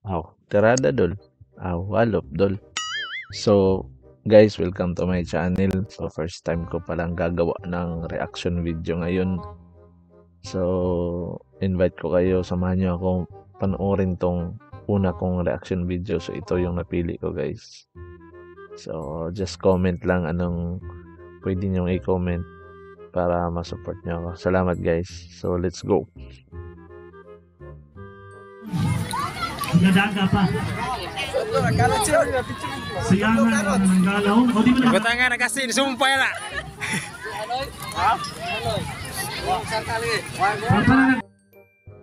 Aw, tirada dol. Aw, walop dol. So, guys, welcome to my channel. So, first time ko palang gagawa ng reaction video ngayon. So, invite ko kayo, samahan niyo ako panoorin tong una kong reaction video. So, ito yung napili ko, guys. So, just comment lang anong pwede niyong i-comment para ma-support niyo ako. Salamat, guys. So, let's go. Nadaga pa. Siyangan ng galaw. O di mo na. Buta nga nakasin, sumpay na.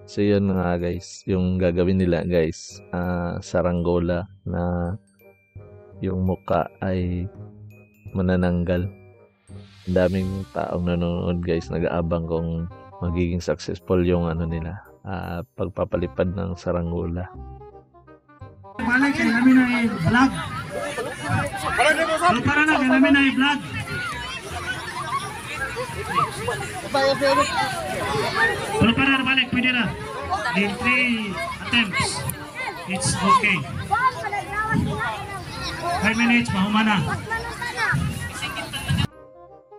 So yun nga guys, yung gagawin nila guys, saranggola na yung muka ay manananggal. Ang daming taong nanonood guys, nag-aabang kung magiging successful yung ano nila, pagpapalipad ng saranggola. Balik kay namin ay vlog. Para na kay namin ay vlog. Pero para na balik, pwede na. In 3 attempts, it's okay. 5 minutes, mahuma na.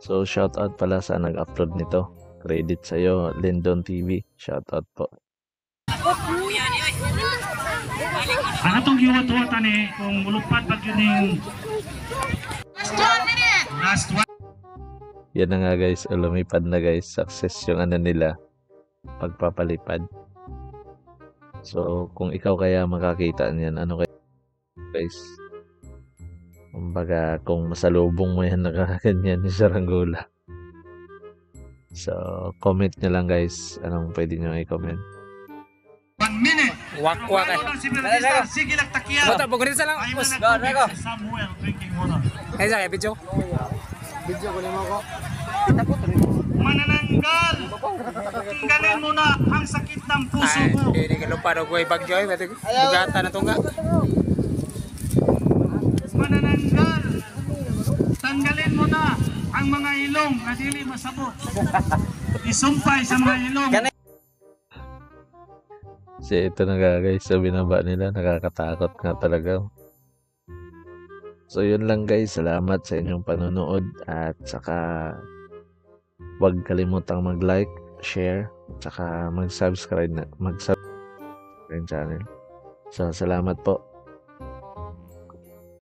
So shout out pala sa nag-upload nito. Credit sa'yo, Lindon TV. Shout out po. Ang atong giwat-wata ni kung mulupad pag yun yung last one. Yan na nga guys, lumipad na guys. Success yung ano nila, pagpapalipad. So kung ikaw kaya makakita niyan, ano kayo guys? Kumbaga kung masalubong mo yan nakakanyan ni saranggola. So comment nyo lang guys, anong pwede nyo i-comment. 1 minute. Wakwa ka. Sige lang takya. Buta, pagkunin sa lang. Ay Pus. man na Samuel drinking water. Ay, sa video. Manananggal. Tinggalin mo na ang sakit ng puso Ay, mo. hindi ka lupa daw ko ibagyo. Bugata na ito nga. Manananggal. Tanggalin mo na ang mga ilong na dili masabot. Isumpay sa mga ilong. Kasi ito na nga guys, sa binaba nila, nakakatakot nga talaga. So yun lang guys, salamat sa inyong panonood at saka huwag kalimutang mag-like, share, at saka mag-subscribe na channel. So salamat po.